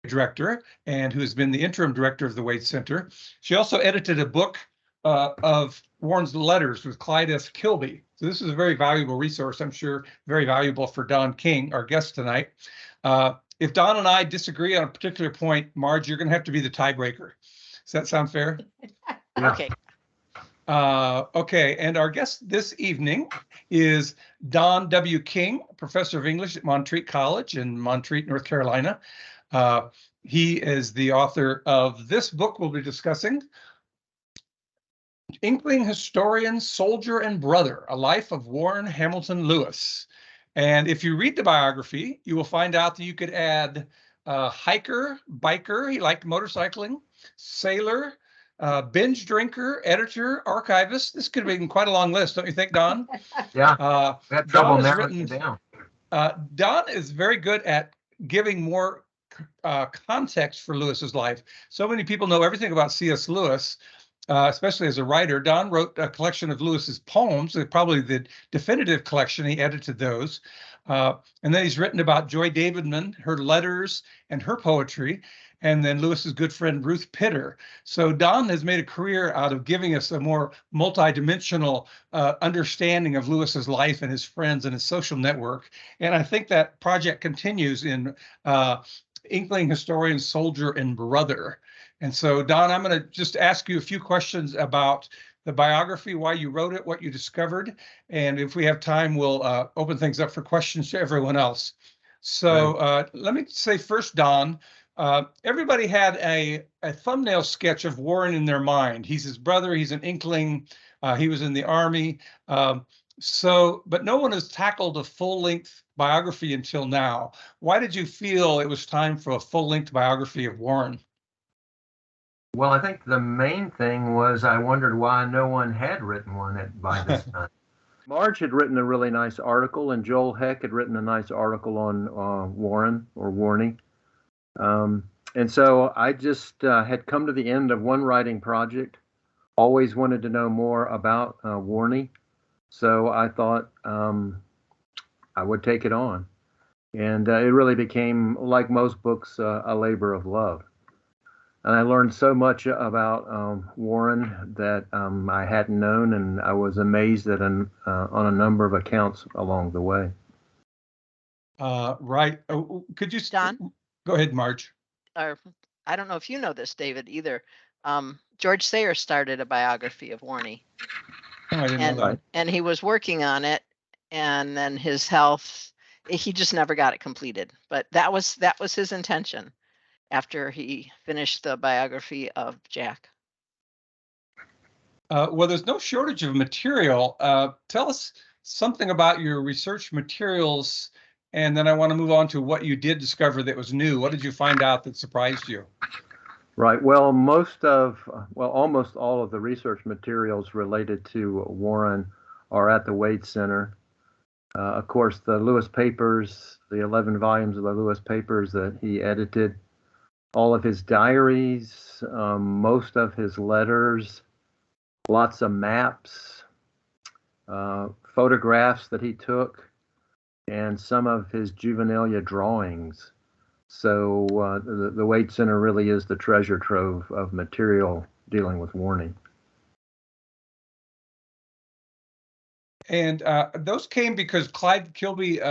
director and who has been the interim director of the Wade Center. She also edited a book of Warren's letters with Clyde S. Kilby. So this is a very valuable resource, I'm sure, very valuable for Don King, our guest tonight. If Don and I disagree on a particular point, Marge, you're going to have to be the tiebreaker. Does that sound fair? Okay. Okay, and our guest this evening is Don W. King, professor of English at Montreat College in Montreat, North Carolina. He is the author of this book we'll be discussing, Inkling Historian, Soldier, and Brother, A Life of Warren Hamilton Lewis. And if you read the biography, you will find out that you could add hiker, biker, he liked motorcycling, sailor, binge drinker, editor, archivist. This could have been quite a long list, don't you think, Don? Yeah, that trouble narrowing it down. Don is very good at giving more context for Lewis's life. So many people know everything about C.S. Lewis, especially as a writer. Don wrote a collection of Lewis's poems, probably the definitive collection. He edited those. And then he's written about Joy Davidman, her letters and her poetry, and then Lewis's good friend Ruth Pitter. So Don has made a career out of giving us a more multidimensional understanding of Lewis's life and his friends and his social network. And I think that project continues in Inkling, Historian, Soldier, and Brother. And so, Don, I'm going to just ask you a few questions about the biography, why you wrote it, what you discovered. And if we have time, we'll open things up for questions to everyone else. So let me say first, Don, everybody had a thumbnail sketch of Warren in their mind. He's his brother. He's an Inkling. He was in the Army. But no one has tackled a full-length biography until now. Why did you feel it was time for a full-length biography of Warren? Well, I think the main thing was I wondered why no one had written one by this time. Marge had written a really nice article, and Joel Heck had written a nice article on Warren or Warney. And so I just had come to the end of one writing project, always wanted to know more about Warney. So I thought I would take it on. And it really became, like most books, a labor of love. And I learned so much about Warren that I hadn't known, and I was amazed at on a number of accounts along the way. Right. Could you, Don? Go ahead, Marge. Or I don't know if you know this, David, either. George Sayer started a biography of Warney. Oh, I didn't know that. And he was working on it, and then his health, he just never got it completed. But that was his intention after he finished the biography of Jack. Well, there's no shortage of material. Tell us something about your research materials, and then I want to move on to what you did discover that was new. What did you find out that surprised you? Right. Well, almost all of the research materials related to Warren are at the Wade Center. Of course, the Lewis papers, the 11 volumes of the Lewis papers that he edited, all of his diaries, most of his letters, lots of maps, photographs that he took, and some of his juvenilia drawings. So the Wade Center really is the treasure trove of material dealing with Warney. And those came because Clyde Kilby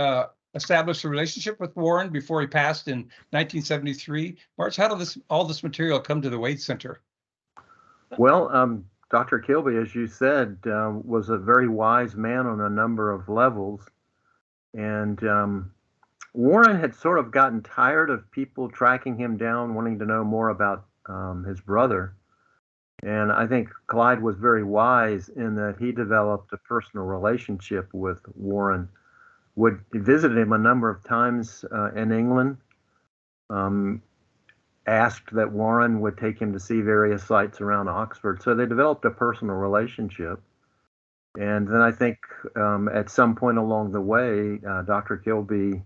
established a relationship with Warren before he passed in 1973. Marge, how did all this material come to the Wade Center? Well, Dr. Kilby, as you said, was a very wise man on a number of levels. And Warren had sort of gotten tired of people tracking him down, wanting to know more about his brother. And I think Clyde was very wise in that he developed a personal relationship with Warren. He visited him a number of times in England, asked that Warren would take him to see various sites around Oxford. So they developed a personal relationship. And then I think at some point along the way, Dr. Kilby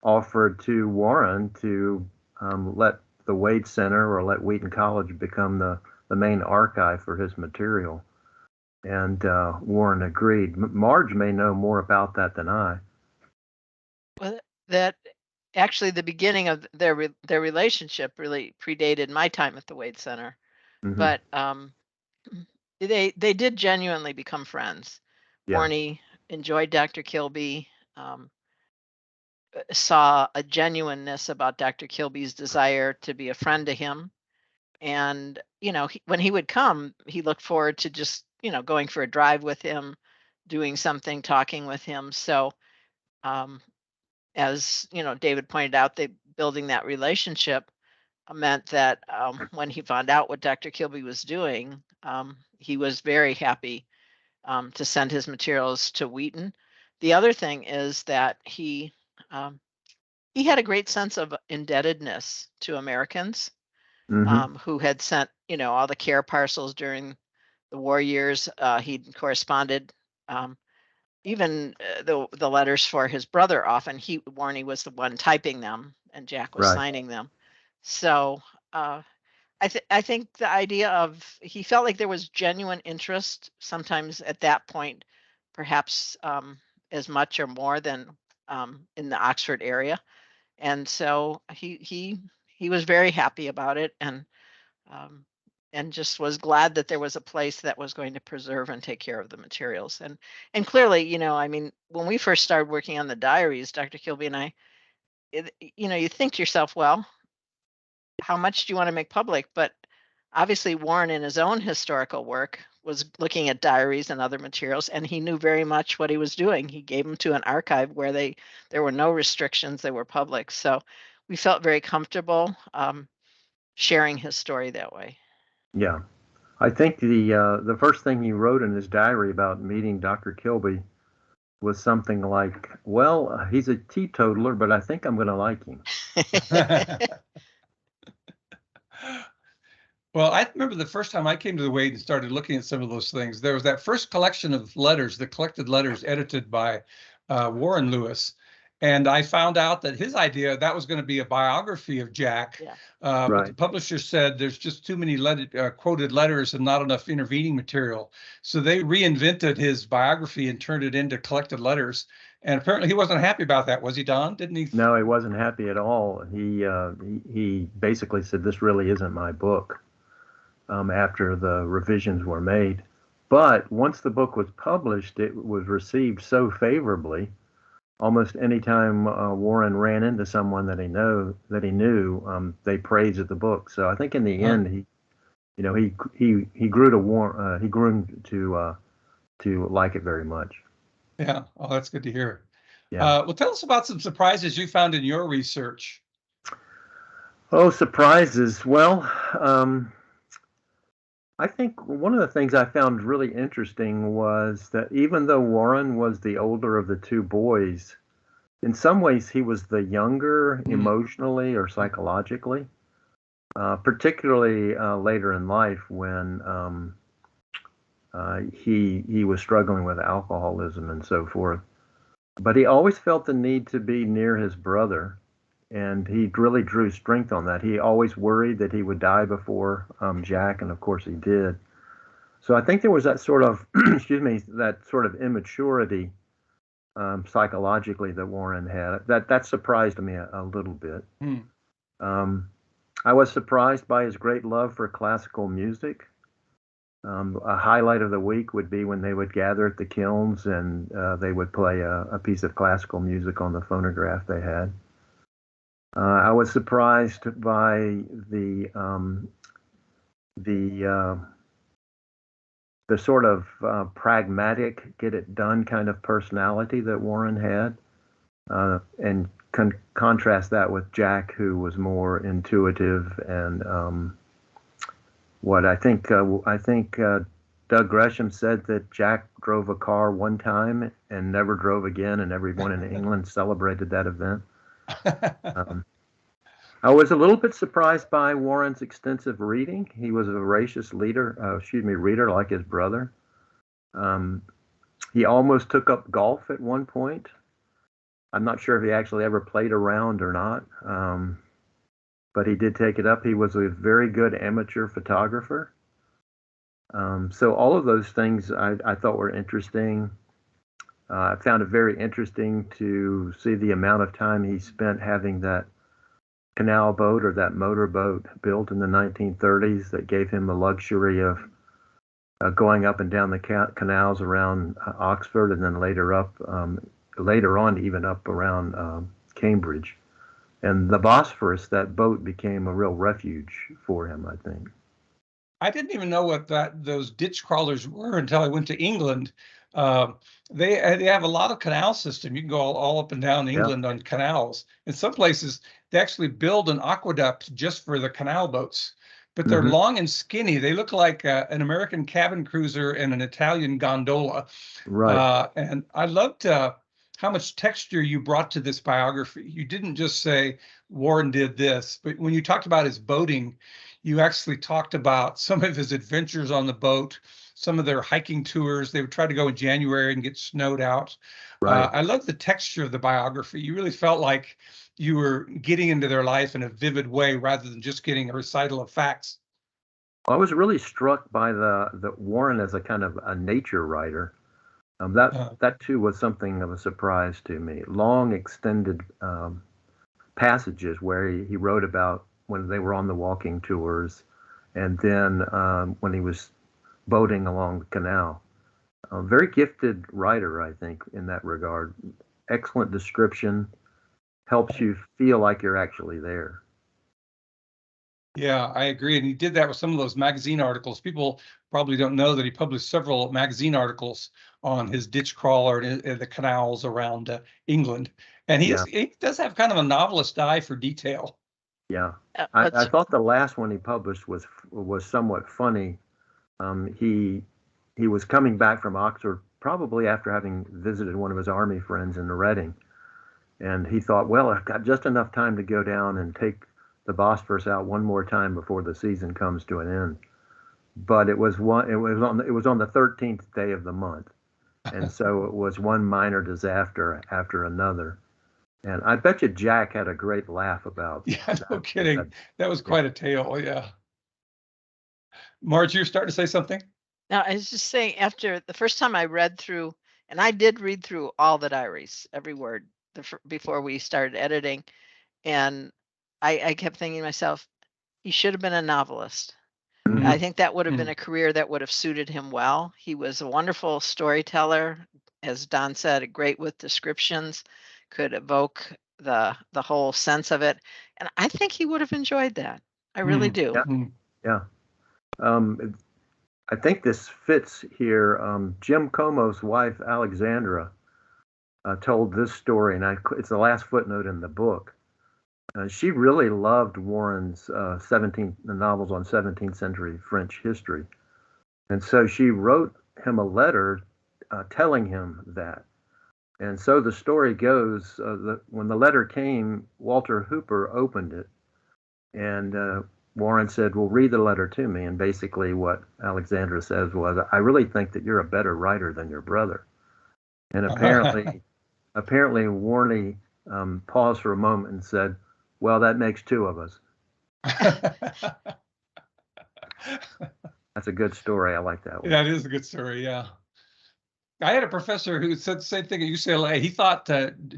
offered to Warren to let the Wade Center or let Wheaton College become the main archive for his material. And Warren agreed. Marge may know more about that than I. Well, that actually, the beginning of their relationship really predated my time at the Wade Center, Hmm. but they did genuinely become friends. Yeah. Warney enjoyed Dr. Kilby, um, saw a genuineness about Dr. Kilby's desire to be a friend to him. And, when he would come, he looked forward to just, going for a drive with him, doing something, talking with him. So, um, as, David pointed out, they building that relationship meant that when he found out what Dr. Kilby was doing, he was very happy to send his materials to Wheaton. The other thing is that um, he had a great sense of indebtedness to Americans Hmm. who had sent, all the care parcels during the war years. He corresponded, um, even the letters for his brother. Often, Warney was the one typing them, and Jack was Right. signing them. So I think the idea of he felt like there was genuine interest sometimes at that point, perhaps as much or more than in the Oxford area, and so he was very happy about it, um, and just was glad that there was a place that was going to preserve and take care of the materials. And clearly, I mean, when we first started working on the diaries, Dr. Kilby and I, you think to yourself, well, how much do you want to make public? But obviously, Warren, in his own historical work, was looking at diaries and other materials, and he knew very much what he was doing. He gave them to an archive where there were no restrictions; they were public. So we felt very comfortable sharing his story that way. Yeah. I think the first thing he wrote in his diary about meeting Dr. Kilby was something like, "Well, he's a teetotaler, but I think I'm going to like him." Well, I remember the first time I came to the Wade and started looking at some of those things. There was that first collection of letters, the collected letters edited by Warren Lewis. And I found out that his idea, that was going to be a biography of Jack. Yeah. But the Right. publisher said there's just too many quoted letters and not enough intervening material. So they reinvented his biography and turned it into collected letters. And apparently he wasn't happy about that, was he, Don? Didn't he? No, he wasn't happy at all. He basically said, "This really isn't my book," after the revisions were made. But once the book was published, it was received so favorably. Almost any time Warren ran into someone that he knew, they praised the book. So I think in the end, he grew to like it very much. Yeah. Oh, that's good to hear. Yeah. Well, tell us about some surprises you found in your research. Oh, surprises. Well, I think one of the things I found really interesting was that even though Warren was the older of the two boys, in some ways he was the younger emotionally or psychologically, particularly later in life when he was struggling with alcoholism and so forth. But he always felt the need to be near his brother, and he really drew strength on that. He always worried that he would die before Jack, and of course he did. So I think there was that sort of, that sort of immaturity psychologically that Warren had. That surprised me a little bit. I was surprised by his great love for classical music. A highlight of the week would be when they would gather at the kilns and they would play a piece of classical music on the phonograph they had. I was surprised by the sort of pragmatic, get it done kind of personality that Warren had, and contrast that with Jack, who was more intuitive and what I think Doug Gresham said that Jack drove a car one time and never drove again, and everyone in England celebrated that event. I was a little bit surprised by Warren's extensive reading. He was a voracious reader like his brother. He almost took up golf at one point. I'm not sure if he actually ever played a round or not, but he did take it up. He was a very good amateur photographer. So all of those things I thought were interesting. I found it very interesting to see the amount of time he spent having that canal boat or that motor boat built in the 1930s that gave him the luxury of going up and down the canals around Oxford, and then later on even up around Cambridge. And the Bosphorus, that boat became a real refuge for him, I think. I didn't even know what those ditch crawlers were until I went to England. They have a lot of canal system. You can go all up and down England on canals. In some places, they actually build an aqueduct just for the canal boats, but they're long and skinny. They look like an American cabin cruiser and an Italian gondola. Right. And I loved how much texture you brought to this biography. You didn't just say Warren did this, but when you talked about his boating, you actually talked about some of his adventures on the boat, some of their hiking tours. They would try to go in January and get snowed out. Right. I love the texture of the biography. You really felt like you were getting into their life in a vivid way rather than just getting a recital of facts. I was really struck by the Warren as a kind of a nature writer. That too was something of a surprise to me. Long extended passages where he wrote about when they were on the walking tours, and then when he was boating along the canal. A very gifted writer, I think, in that regard. Excellent description, helps you feel like you're actually there. Yeah, I agree. And he did that with some of those magazine articles. People probably don't know that he published several magazine articles on his ditch crawler and the canals around England. And he does have kind of a novelist eye for detail. Yeah, I thought the last one he published was somewhat funny. He was coming back from Oxford probably after having visited one of his army friends in Reading, and he thought, well, I've got just enough time to go down and take the Bosphorus out one more time before the season comes to an end. But it was on the 13th day of the month, and so it was one minor disaster after another. And I bet you Jack had a great laugh about. Yeah, no kidding. That was quite a tale. Yeah. Marge, you're starting to say something? No, I was just saying, after the first time I read through, and I did read through all the diaries, every word, before we started editing, and I kept thinking to myself, he should have been a novelist. I think that would have been a career that would have suited him well. He was a wonderful storyteller, as Don said, great with descriptions, could evoke the whole sense of it, and I think he would have enjoyed that. I really do. Yeah. I think this fits here. Jim Como's wife, Alexandra, told this story, and it's the last footnote in the book. She really loved Warren's the novels on 17th century French history. And so she wrote him a letter telling him that. And so the story goes, when the letter came, Walter Hooper opened it, and Warren said, well, read the letter to me. And basically what Alexandra says was, I really think that you're a better writer than your brother. And apparently Warren paused for a moment and said, well, that makes two of us. That's a good story. I like that one. That is a good story, yeah. I had a professor who said the same thing at UCLA. He thought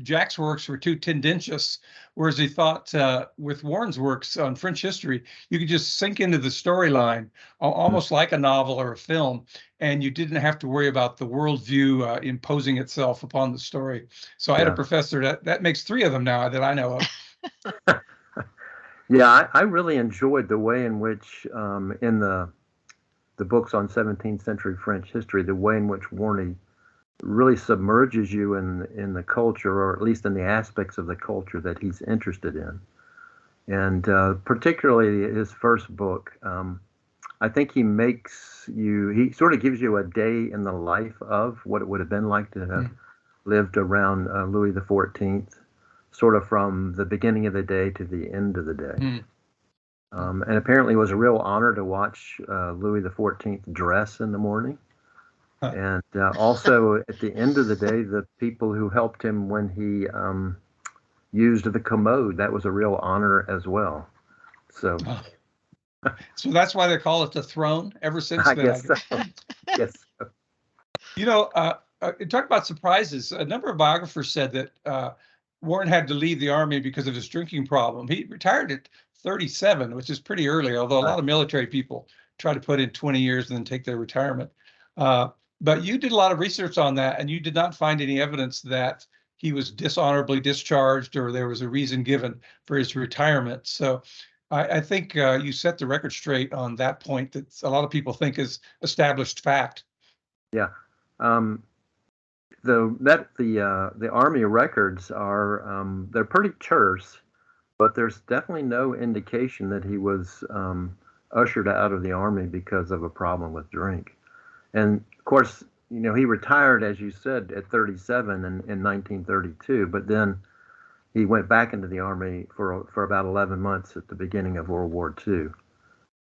Jack's works were too tendentious, whereas he thought with Warren's works on French history, you could just sink into the storyline, almost like a novel or a film, and you didn't have to worry about the worldview imposing itself upon the story. So I had a professor that makes three of them now that I know of. Yeah, I really enjoyed the way in which, in the books on 17th century French history, the way in which Warren really submerges you in the culture, or at least in the aspects of the culture that he's interested in. And particularly his first book, I think he sort of gives you a day in the life of what it would have been like to have lived around Louis XIV, sort of from the beginning of the day to the end of the day. And apparently it was a real honor to watch Louis XIV dress in the morning. And also at the end of the day, the people who helped him when he used the commode, that was a real honor as well. So that's why they call it the throne ever since then. I guess so. Yes. You know, talk about surprises. A number of biographers said that Warren had to leave the Army because of his drinking problem. He retired at 37, which is pretty early, although a lot of military people try to put in 20 years and then take their retirement. But you did a lot of research on that, and you did not find any evidence that he was dishonorably discharged or there was a reason given for his retirement. So I think you set the record straight on that point that a lot of people think is established fact. Yeah. The Army records are they're pretty terse, but there's definitely no indication that he was ushered out of the Army because of a problem with drink. And of course, you know, he retired, as you said, at 37 in 1932, but then he went back into the Army for about 11 months at the beginning of World War II.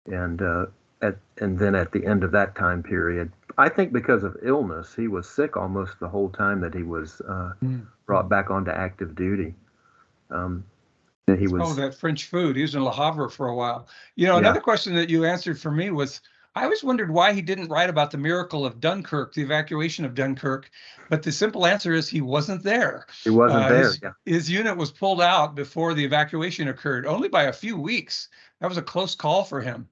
And then at the end of that time period, I think because of illness, he was sick almost the whole time that he was brought back onto active duty. That French food. He was in Le Havre for a while. You know, another question that you answered for me was, I always wondered why he didn't write about the miracle of Dunkirk, the evacuation of Dunkirk. But the simple answer is he wasn't there. He wasn't there. His unit was pulled out before the evacuation occurred, only by a few weeks. That was a close call for him.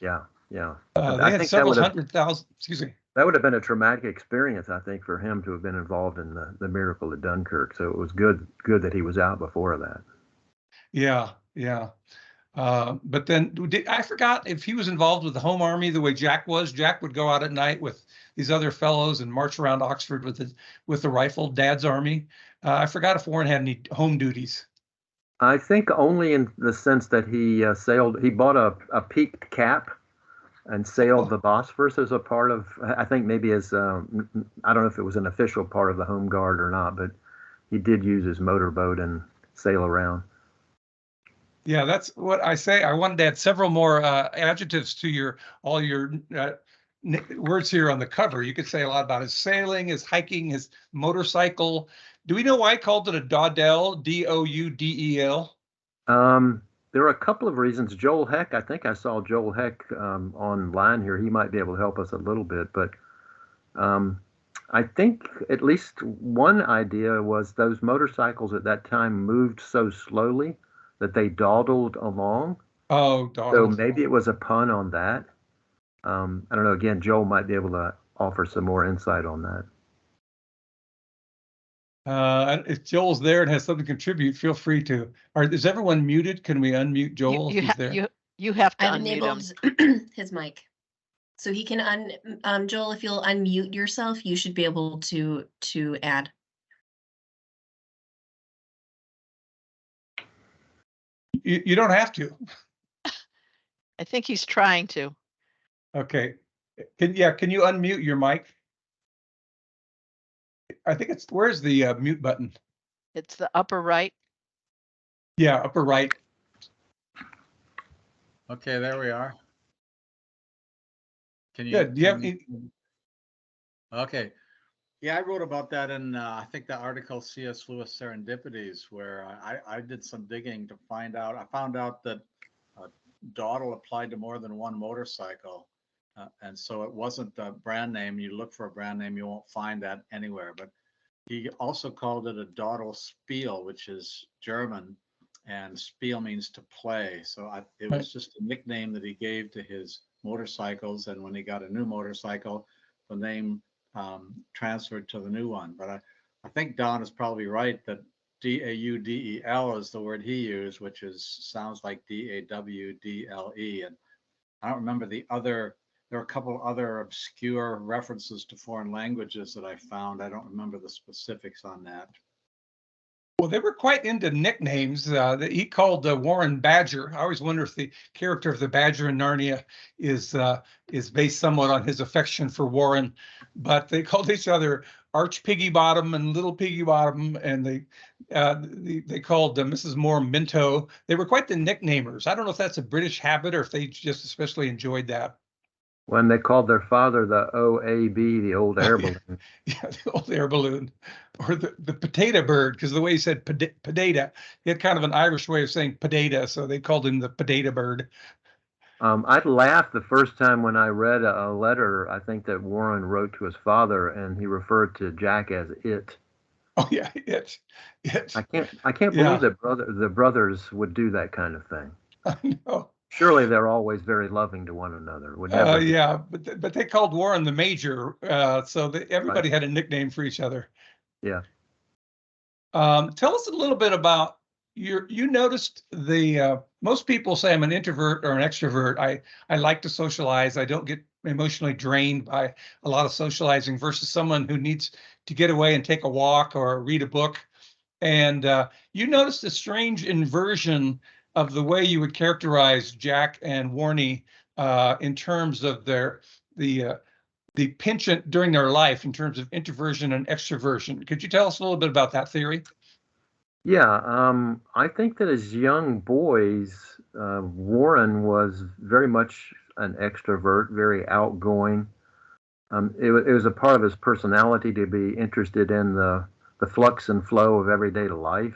Yeah. They had several 100,000. Excuse me. That would have been a traumatic experience, I think, for him to have been involved in the miracle of Dunkirk. So it was good that he was out before that. Yeah. But then I forgot if he was involved with the Home Army the way Jack was. Jack would go out at night with these other fellows and march around Oxford with the rifle, Dad's Army. I forgot if Warren had any home duties. I think only in the sense that he sailed. He bought a peaked cap and sailed the Bosphorus as a part of, I think maybe as, I don't know if it was an official part of the Home Guard or not, but he did use his motorboat and sail around. Yeah, that's what I say. I wanted to add several more adjectives to all your words here on the cover. You could say a lot about his sailing, his hiking, his motorcycle. Do we know why he called it a Dowdell, Doudel? There are a couple of reasons. Joel Heck, I think I saw Joel Heck online here. He might be able to help us a little bit, but I think at least one idea was those motorcycles at that time moved so slowly that they dawdled along. Oh, dawdled. So maybe it was a pun on that. I don't know. Again, Joel might be able to offer some more insight on that. If Joel's there and has something to contribute, feel free to. Is everyone muted? Can we unmute Joel if he's there? You have to I've unmute enabled his mic. So he can Joel, if you'll unmute yourself, you should be able to add. You don't have to. I think he's trying to. Okay. Can you unmute your mic? I think where's the mute button? It's the upper right. Yeah, upper right. Okay, there we are. Can you? Good. Do you have any? Okay. Yeah, I wrote about that in I think the article C.S. Lewis Serendipities, where I did some digging to find out. I found out that dawdle applied to more than one motorcycle, and so it wasn't a brand name. You look for a brand name, you won't find that anywhere. But he also called it a dawdle Spiel, which is German, and Spiel means to play. So it was just a nickname that he gave to his motorcycles, and when he got a new motorcycle, the name transferred to the new one. But I think Don is probably right that Daudel is the word he used, which sounds like Dawdle. And I don't remember there are a couple other obscure references to foreign languages that I found. I don't remember the specifics on that. Well, they were quite into nicknames. He called Warren Badger. I always wonder if the character of the Badger in Narnia is based somewhat on his affection for Warren. But they called each other Arch Piggy Bottom and Little Piggy Bottom, and they called Mrs. Moore Minto. They were quite the nicknamers. I don't know if that's a British habit or if they just especially enjoyed that. When they called their father the OAB, the old air balloon. Yeah, the old air balloon, or the potato bird, because the way he said potato, he had kind of an Irish way of saying potato, so they called him the potato bird. I'd laughed the first time when I read a letter, I think that Warren wrote to his father, and he referred to Jack as it. Oh yeah, it. I can't believe Yeah, that the brothers would do that kind of thing. I know. Surely they're always very loving to one another. Would never do. Yeah, but they called Warren the Major, so Right. everybody had a nickname for each other. Yeah. Tell us a little bit about you noticed the most people say I'm an introvert or an extrovert. I like to socialize. I don't get emotionally drained by a lot of socializing versus someone who needs to get away and take a walk or read a book. And you noticed a strange inversion of the way you would characterize Jack and Warnie in terms of the penchant during their life in terms of introversion and extroversion. Could you tell us a little bit about that theory? Yeah, I think that as young boys, Warren was very much an extrovert, very outgoing. It was a part of his personality to be interested in the flux and flow of everyday life.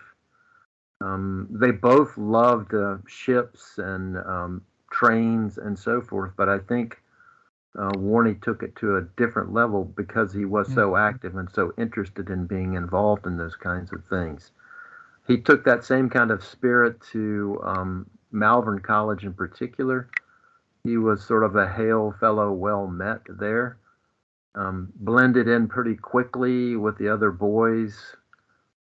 They both loved ships and trains and so forth, but I think Warnie took it to a different level because he was so active and so interested in being involved in those kinds of things. He took that same kind of spirit to Malvern College in particular. He was sort of a hail fellow, well met there. Blended in pretty quickly with the other boys.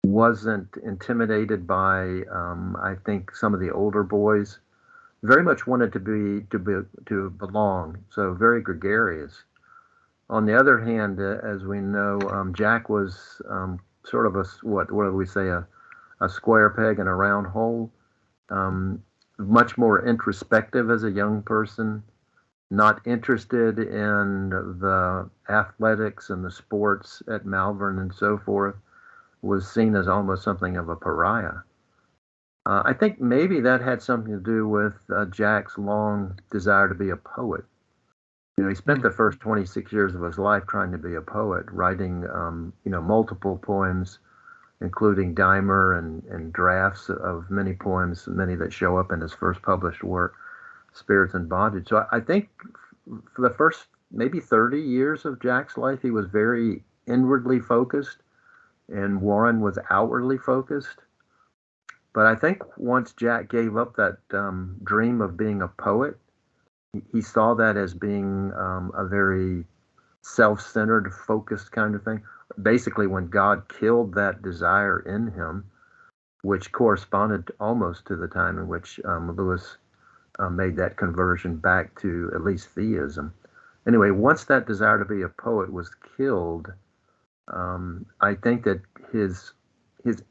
Wasn't intimidated by, I think, some of the older boys. Very much wanted to belong. So very gregarious. On the other hand, as we know, Jack was sort of what do we say, a square peg in a round hole. Much more introspective as a young person, not interested in the athletics and the sports at Malvern and so forth, was seen as almost something of a pariah. I think maybe that had something to do with Jack's long desire to be a poet. He spent the first 26 years of his life trying to be a poet, writing, multiple poems, including Dimer and drafts of many poems, many that show up in his first published work, Spirits and Bondage. So I think for the first maybe 30 years of Jack's life, he was very inwardly focused, and Warren was outwardly focused. But I think once Jack gave up that dream of being a poet, he saw that as being a very self-centered, focused kind of thing. Basically, when God killed that desire in him, which corresponded almost to the time in which Lewis made that conversion back to at least theism. Anyway, once that desire to be a poet was killed, I think that his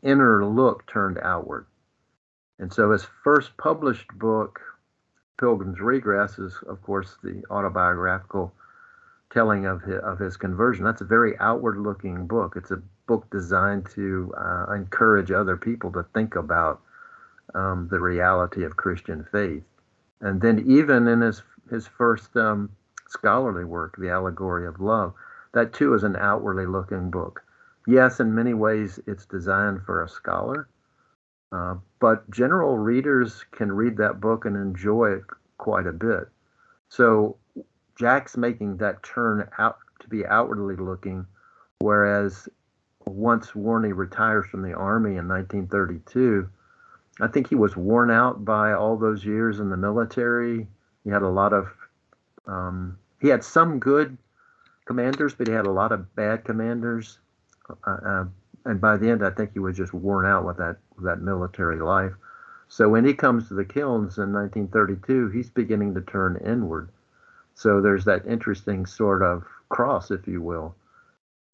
inner look turned outward. And so his first published book, Pilgrim's Regress, is, of course, the autobiographical telling of his conversion. That's a very outward-looking book. It's a book designed to encourage other people to think about the reality of Christian faith. And then even in his first scholarly work, The Allegory of Love, that too is an outwardly looking book. Yes, in many ways it's designed for a scholar, but general readers can read that book and enjoy it quite a bit. So Jack's making that turn out to be outwardly looking, whereas once Warnie retires from the Army in 1932, I think he was worn out by all those years in the military. He had a lot of, he had some good commanders, but he had a lot of bad commanders. And by the end, I think he was just worn out with that military life. So when he comes to the Kilns in 1932, he's beginning to turn inward. So there's that interesting sort of cross, if you will.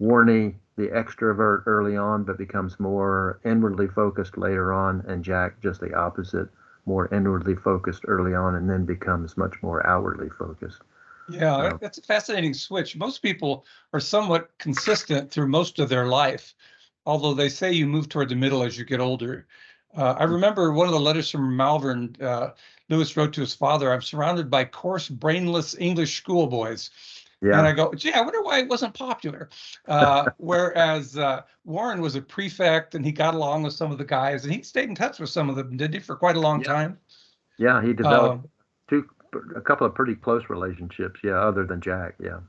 Warnie, the extrovert early on, but becomes more inwardly focused later on, and Jack just the opposite, more inwardly focused early on, and then becomes much more outwardly focused. Yeah, that's a fascinating switch. Most people are somewhat consistent through most of their life, although they say you move toward the middle as you get older. I remember one of the letters from Malvern, Lewis wrote to his father, "I'm surrounded by coarse, brainless English schoolboys." Yeah. And I go, gee, I wonder why it wasn't popular. Whereas Warren was a prefect and he got along with some of the guys and he stayed in touch with some of them, did he, for quite a long time? Yeah, he developed a couple of pretty close relationships. Yeah, other than Jack. Yeah.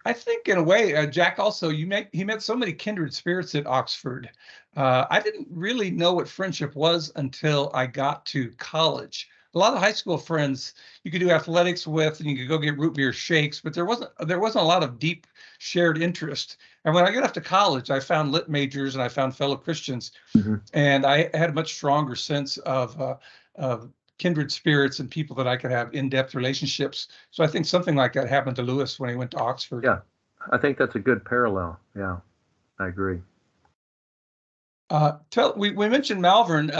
I think in a way, Jack also, he met so many kindred spirits at Oxford. I didn't really know what friendship was until I got to college. A lot of high school friends you could do athletics with, and you could go get root beer shakes, but there wasn't a lot of deep shared interest. And when I got off to college, I found lit majors and I found fellow Christians, and I had a much stronger sense of kindred spirits and people that I could have in-depth relationships. So I think something like that happened to Lewis when he went to Oxford. Yeah, I think that's a good parallel. Yeah, I agree. We mentioned Malvern.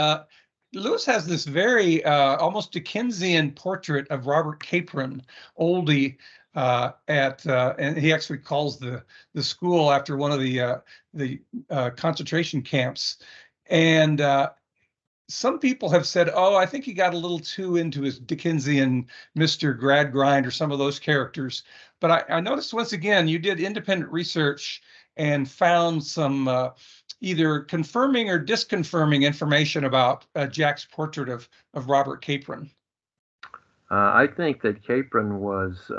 Lewis has this very almost Dickensian portrait of Robert Capron, oldie, and he actually calls the school after one of the concentration camps. And some people have said, oh, I think he got a little too into his Dickensian Mr. Gradgrind or some of those characters. But I noticed once again, you did independent research and found some either confirming or disconfirming information about Jack's portrait of Robert Capron. I think that Capron was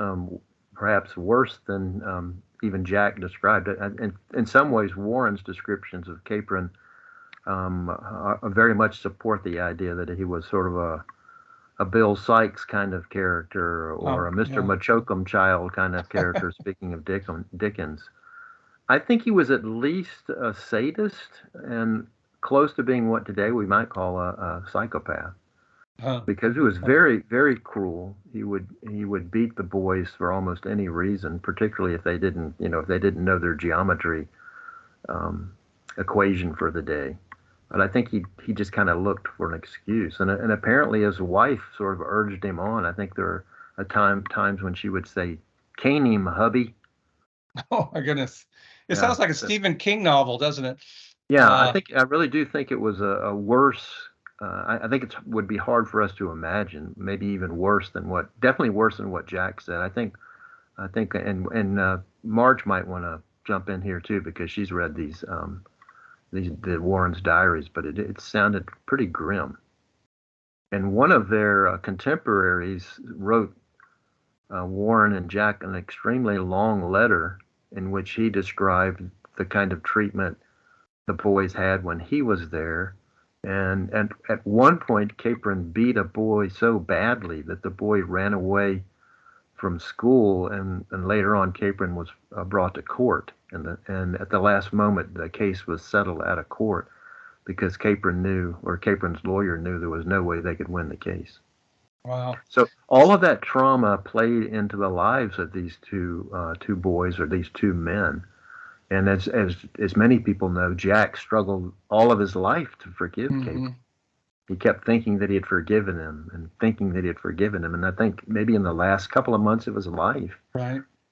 perhaps worse than even Jack described it. In some ways, Warren's descriptions of Capron very much support the idea that he was sort of a Bill Sykes kind of character, or a Mr. Machokum child kind of character, speaking of Dickens. I think he was at least a sadist and close to being what today we might call a psychopath. Because he was very, very cruel. He would beat the boys for almost any reason, particularly if they didn't know their geometry equation for the day. But I think he just kind of looked for an excuse, and apparently his wife sort of urged him on. I think there are times when she would say, "Cane him, hubby." Oh my goodness! It sounds like a Stephen King novel, doesn't it? Yeah, I really do think it was a worse. I think it would be hard for us to imagine, maybe even definitely worse than what Jack said. I think, and Marge might want to jump in here too, because she's read the Warren's diaries, but it sounded pretty grim. And one of their contemporaries wrote Warren and Jack an extremely long letter in which he described the kind of treatment the boys had when he was there. And at one point, Capron beat a boy so badly that the boy ran away from school, and later on, Capron was brought to court. And at the last moment, the case was settled out of court because Capron's lawyer knew there was no way they could win the case. Wow. So all of that trauma played into the lives of these two boys, or these two men. And as many people know, Jack struggled all of his life to forgive Capron. He kept thinking that he had forgiven him, and I think maybe in the last couple of months of his life,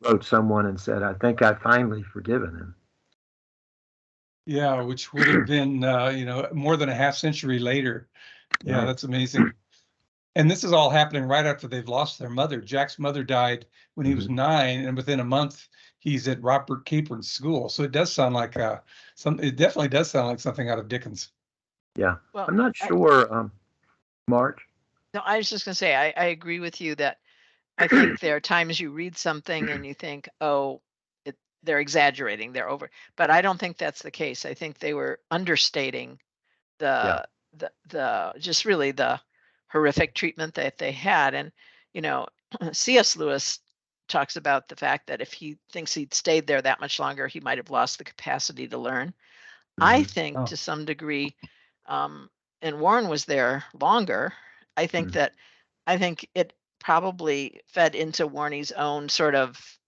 wrote someone and said, "I think I've finally forgiven him." Yeah, which would have been more than a half century later. Yeah, right. That's amazing. And this is all happening right after they've lost their mother. Jack's mother died when he was 9, and within a month he's at Robert Capron's school. So it does sound like it definitely does sound like something out of Dickens. Yeah. Well, I'm not sure, Marge. No, I was just going to say, I agree with you that I think there are times you read something and you think, oh, they're exaggerating, they're over. But I don't think that's the case. I think they were understating the just really the horrific treatment that they had. And, C.S. Lewis talks about the fact that if he thinks he'd stayed there that much longer, he might have lost the capacity to learn. I think to some degree, and Warren was there longer. I think it probably fed into Warney's own sort of,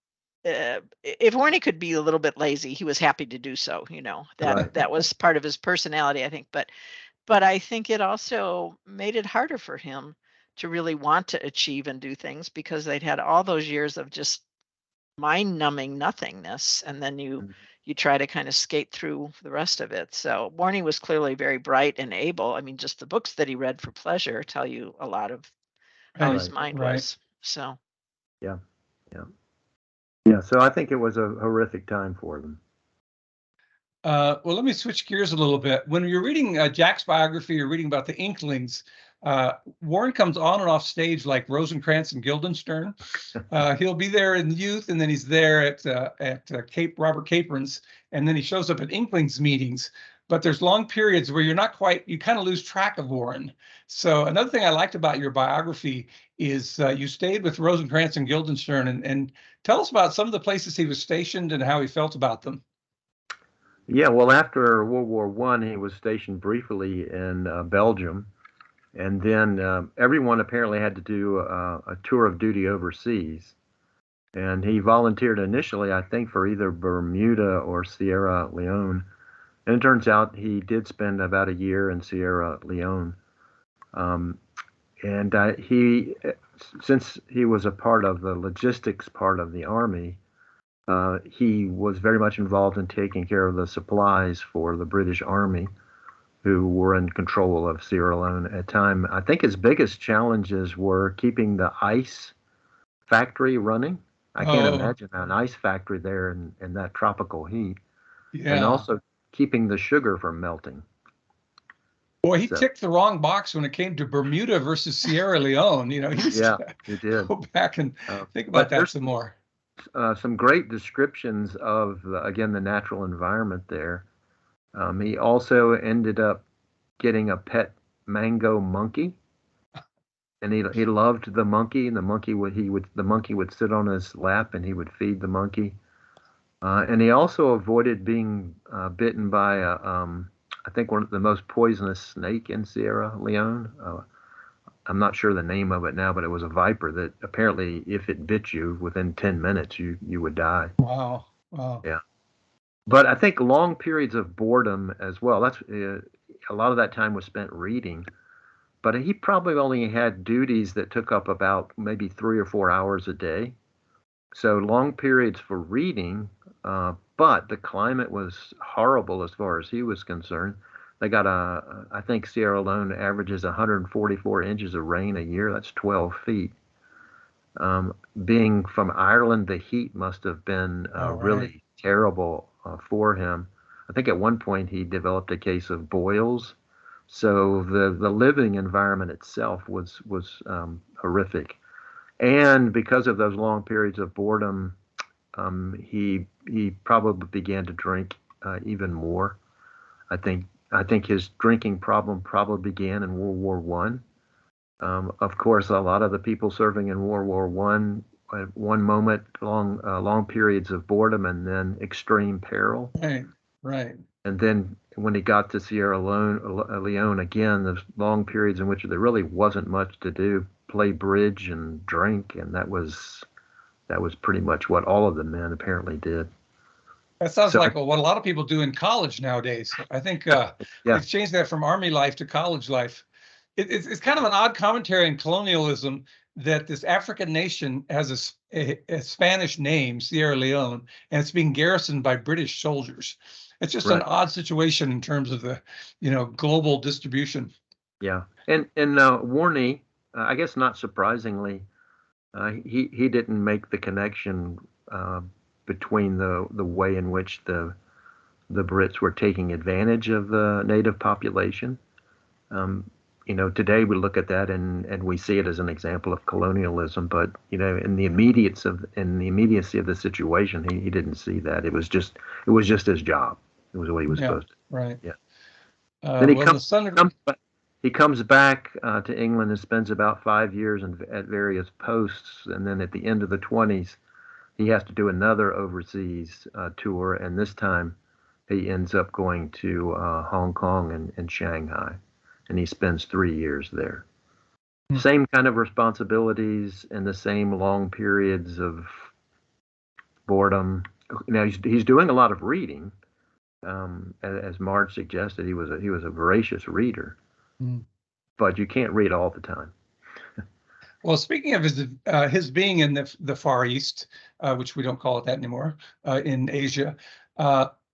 if Warney could be a little bit lazy, he was happy to do so, that was part of his personality, I think. But I think it also made it harder for him to really want to achieve and do things, because they'd had all those years of just mind-numbing nothingness, and then you try to kind of skate through the rest of it. So Warney was clearly very bright and able. I mean, just the books that he read for pleasure tell you a lot of how his mind was. So yeah. So I think it was a horrific time for them. Well, let me switch gears a little bit. When you're reading Jack's biography, you're reading about the Inklings. Warren comes on and off stage like Rosencrantz and Guildenstern. He'll be there in youth, and then he's there at Robert Capron's, and then he shows up at Inkling's meetings. But there's long periods where you kind of lose track of Warren. So another thing I liked about your biography is you stayed with Rosencrantz and Guildenstern, and tell us about some of the places he was stationed and how he felt about them. Yeah, well, after World War I, he was stationed briefly in Belgium, and then everyone apparently had to do a tour of duty overseas. And he volunteered initially, I think, for either Bermuda or Sierra Leone. And it turns out he did spend about a year in Sierra Leone. Since he was a part of the logistics part of the Army, he was very much involved in taking care of the supplies for the British Army, who were in control of Sierra Leone at the time. I think his biggest challenges were keeping the ice factory running. I can't imagine an ice factory there in that tropical heat. Yeah. And also keeping the sugar from melting. Boy, he ticked the wrong box when it came to Bermuda versus Sierra Leone. He did. Go back and think about that some more. Some great descriptions of, again, the natural environment there. He also ended up getting a pet mango monkey, and he loved the monkey. And the monkey would sit on his lap, and he would feed the monkey. And he also avoided being bitten by I think one of the most poisonous snake in Sierra Leone. I'm not sure the name of it now, but it was a viper that apparently, if it bit you within 10 minutes, you would die. Wow. Yeah. But I think long periods of boredom as well. That's a lot of that time was spent reading. But he probably only had duties that took up about maybe 3 or 4 hours a day. So long periods for reading, but the climate was horrible as far as he was concerned. They got I think Sierra Leone averages 144 inches of rain a year. That's 12 feet. Being from Ireland, the heat must have been really terrible for him. I think at one point he developed a case of boils. So the living environment itself was horrific. And because of those long periods of boredom, he probably began to drink even more. I think his drinking problem probably began in World War I. Of course, a lot of the people serving in World War I, at one moment, long periods of boredom, and then extreme peril. Right. And then when he got to Sierra Leone again, there's long periods in which there really wasn't much to do. Play bridge and drink, and that was pretty much what all of the men apparently did. That sounds like what a lot of people do in college nowadays. I think they've changed that from Army life to college life. It's kind of an odd commentary on colonialism that this African nation has a Spanish name, Sierra Leone, and it's being garrisoned by British soldiers. It's just an odd situation in terms of the global distribution. Yeah, and Warney, I guess not surprisingly, he didn't make the connection between the way in which the Brits were taking advantage of the native population. Today we look at that and we see it as an example of colonialism, but in the immediacy of the situation, he didn't see that. It was just his job. It was what he was supposed to. Right. Yeah. Then he comes back to England and spends about 5 years at various posts, and then at the end of the 20s, he has to do another overseas tour, and this time he ends up going to Hong Kong and Shanghai, and he spends 3 years there. Same kind of responsibilities and the same long periods of boredom. Now he's doing a lot of reading, as Marge suggested. He was a voracious reader. But you can't read all the time. Well, speaking of his being in the Far East, which we don't call it that anymore, in Asia,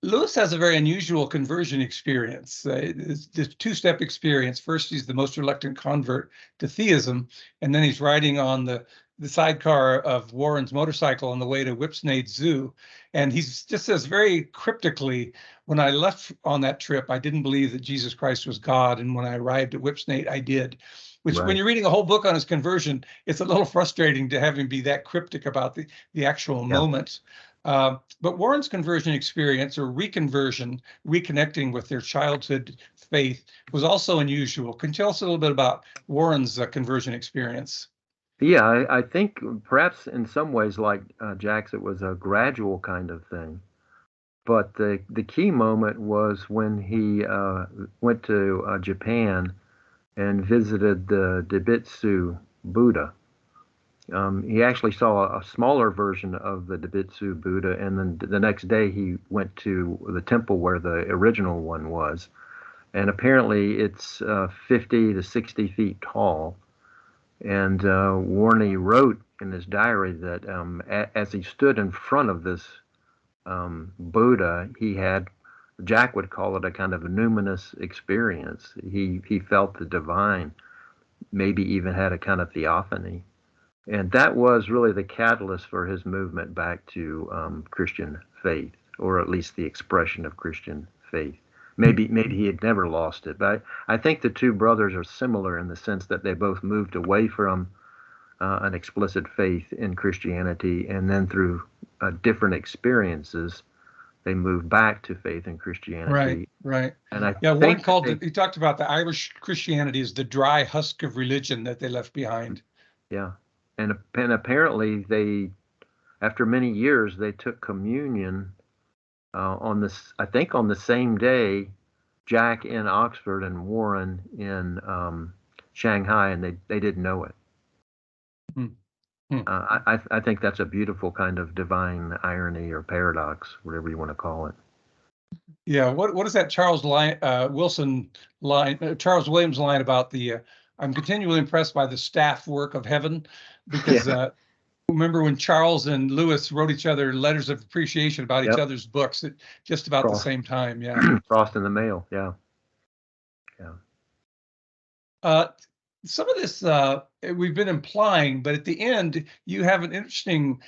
Lewis has a very unusual conversion experience. This two-step experience. First, he's the most reluctant convert to theism, and then he's riding on the sidecar of Warren's motorcycle on the way to Whipsnade Zoo. And he just says very cryptically, when I left on that trip, I didn't believe that Jesus Christ was God. And when I arrived at Whipsnade, I did. which when Right. you're reading a whole book on his conversion, it's a little frustrating to have him be that cryptic about the actual Yeah. moment. But Warren's conversion experience, or reconversion, reconnecting with their childhood faith, was also unusual. Can you tell us a little bit about Warren's conversion experience? Yeah, I think perhaps in some ways, like Jack's, it was a gradual kind of thing. But the key moment was when he went to Japan and visited the Debitsu Buddha. He actually saw a smaller version of the Debitsu Buddha, and then the next day he went to the temple where the original one was. And apparently it's 50 to 60 feet tall. And Warney wrote in his diary that as he stood in front of this Buddha, he had, Jack would call it, a kind of numinous experience. He felt the divine, maybe even had a kind of theophany. And that was really the catalyst for his movement back to Christian faith, or at least the expression of Christian faith. Maybe he had never lost it, but I think the two brothers are similar in the sense that they both moved away from an explicit faith in Christianity, and then through different experiences, they moved back to faith in Christianity. Right, right. And I Yeah, think Warren he talked about the Irish Christianity as the dry husk of religion that they left behind. Yeah, and apparently they, after many years, they took communion on this, I think on the same day, Jack in Oxford and Warren in Shanghai, and they didn't know it. I think that's a beautiful kind of divine irony or paradox, whatever you want to call it. Yeah, what is that Charles Williams line about the I'm continually impressed by the staff work of heaven, because remember when Charles and Lewis wrote each other letters of appreciation about each other's books at just about the same time. Yeah. Crossed in the mail. Yeah. Some of this we've been implying, but at the end you have an interesting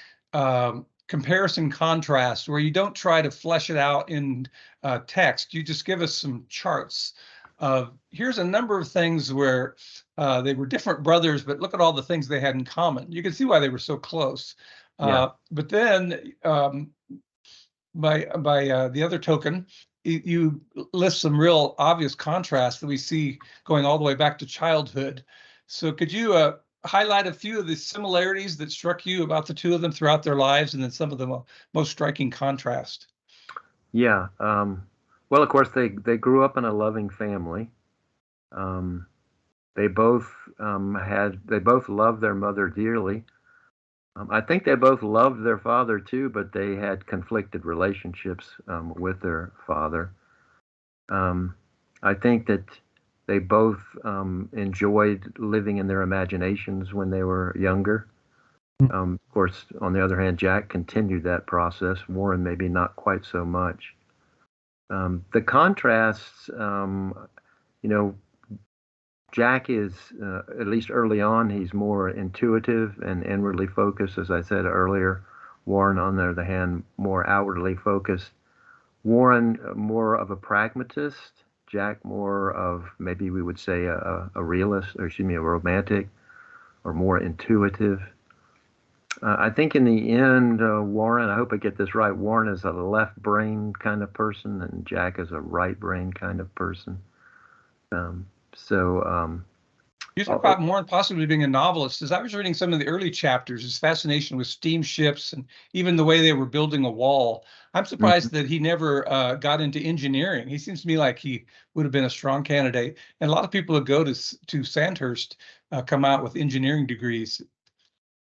comparison contrast where you don't try to flesh it out in text. You just give us some charts of, here's a number of things where they were different brothers, but look at all the things they had in common. You can see why they were so close. But then by the other token, you list some real obvious contrasts that we see going all the way back to childhood. So could you highlight a few of the similarities that struck you about the two of them throughout their lives, and then some of the most striking contrast? Yeah. Well, of course, they grew up in a loving family. They both loved their mother dearly. I think they both loved their father too, but they had conflicted relationships with their father. I think that they both enjoyed living in their imaginations when they were younger. Of course, on the other hand, Jack continued that process. Warren maybe not quite so much. The contrasts, Jack is, at least early on, he's more intuitive and inwardly focused, as I said earlier. Warren, on the other hand, more outwardly focused. Warren, more of a pragmatist. Jack, more of, maybe we would say, a realist, or excuse me, a romantic, or more intuitive. I think in the end, Warren, I hope I get this right, Warren is a left brain kind of person, and Jack is a right brain kind of person. You talk about Warren possibly being a novelist. As I was reading some of the early chapters, his fascination with steamships and even the way they were building a wall, I'm surprised that he never got into engineering. He seems to me like he would have been a strong candidate. And a lot of people who go to Sandhurst come out with engineering degrees.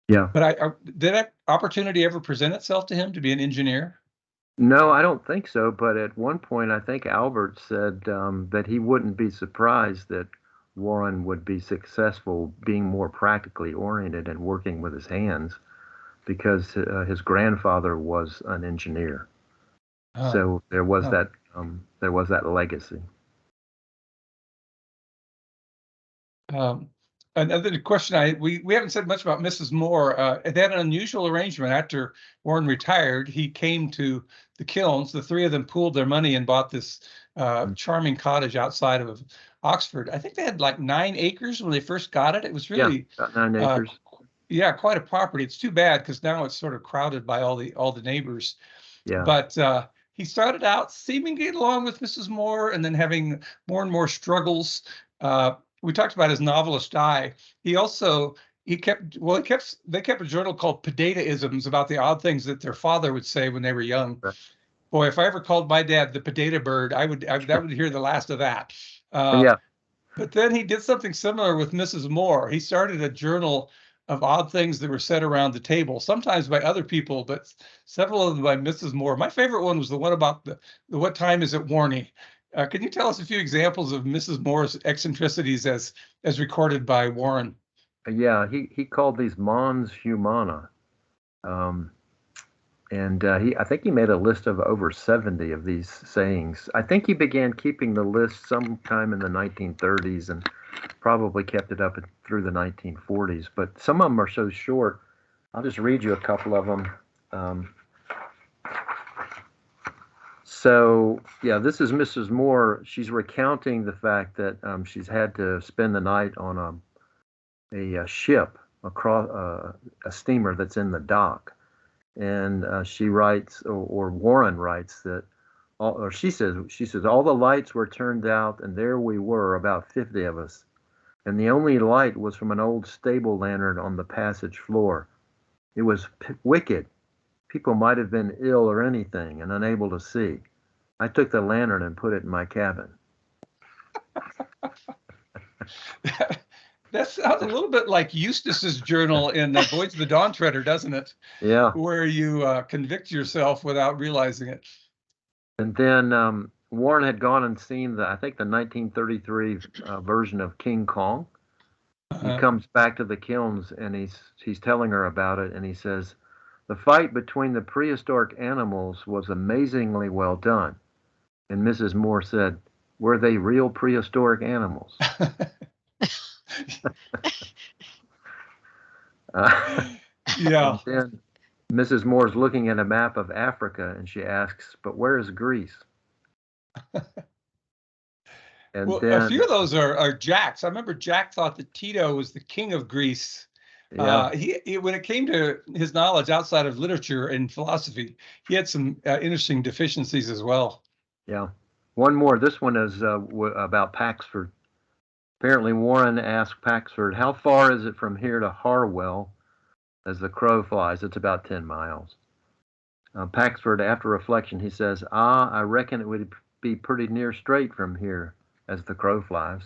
Yeah. But did that opportunity ever present itself to him to be an engineer? No, I don't think so. But at one point, I think Albert said that he wouldn't be surprised that Warren would be successful being more practically oriented and working with his hands, because his grandfather was an engineer. So there was that legacy. Another question we haven't said much about Mrs. Moore. They had an unusual arrangement. After Warren retired, he came to the Kilns. The three of them pooled their money and bought this charming cottage outside of Oxford. I think they had like 9 acres when they first got it. It was Yeah, really about 9 acres. yeah, quite a property. It's too bad because now it's sort of crowded by all the neighbors. Yeah. But he started out seeming to get along with Mrs. Moore, and then having more and more struggles. We talked about his novelist eye. He also they kept a journal called Podataisms about the odd things that their father would say when they were young. Right. Boy, if I ever called my dad the potato bird, that would hear the last of that. Yeah. But then he did something similar with Mrs. Moore. He started a journal of odd things that were said around the table, sometimes by other people, but several of them by Mrs. Moore. My favorite one was the one about the what time is it warning. Can you tell us a few examples of Mrs. Moore's eccentricities as recorded by Warren? Yeah, he called these mons humana. And I think he made a list of over 70 of these sayings. I think he began keeping the list sometime in the 1930s and probably kept it up through the 1940s. But some of them are so short. I'll just read you a couple of them. So, yeah, this is Mrs. Moore. She's recounting the fact that she's had to spend the night on a ship across a steamer that's in the dock. And she writes, or Warren writes that, she says, all the lights were turned out, and there we were, about 50 of us. And the only light was from an old stable lantern on the passage floor. It was wicked. People might have been ill or anything and unable to see. I took the lantern and put it in my cabin. That sounds a little bit like Eustace's journal in Voyage of the Dawn Treader, doesn't it? Yeah. Where you convict yourself without realizing it. And then Warren had gone and seen I think the 1933 version of King Kong. He comes back to the kilns and he's telling her about it, and he says, the fight between the prehistoric animals was amazingly well done. And Mrs. Moore said, were they real prehistoric animals? Yeah. And then Mrs. Moore's looking at a map of Africa, and she asks, but where is Greece? And well, then, a few of those are Jack's. I remember Jack thought that Tito was the king of Greece. yeah, He when it came to his knowledge outside of literature and philosophy, he had some interesting deficiencies as well. yeah. One more. This one is about Paxford. Apparently, Warren asked Paxford, how far is it from here to Harwell? As the crow flies, it's about 10 miles. Paxford, after reflection, he says, I reckon it would be pretty near straight from here as the crow flies.